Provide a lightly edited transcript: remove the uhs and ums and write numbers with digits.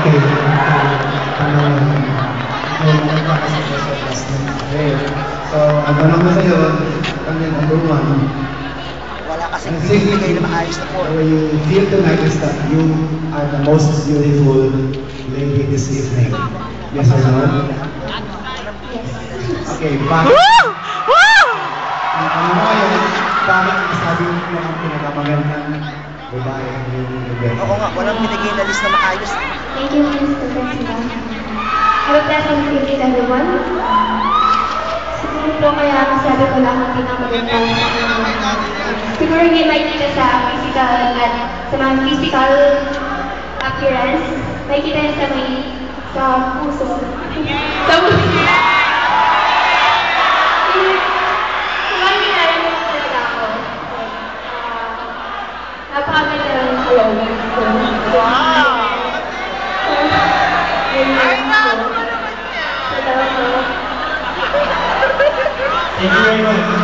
Okay. So, ang tanong ko sa'yo, ano yung number one? Wala kasing binibigay na maayos na po. When you feel tonight is that you are the most beautiful lady this evening. Yes or no? Okay, bakit? Ang tanong ko ngayon, bakit sabi mo yung pinakamagandang babae yung event? Oo nga, walang binigay na list na maayos. Thank you, Mr. President. Have a pleasant evening, everyone. Siguro po kaya masabi ko lang ang pinakamagandang siguro hindi makikita sa physical at sa mga physical appearance. Makikita yan sa puso. Sa puso. Napakaganda ng kalawin ko. Wow! Salamat. Thank you very much.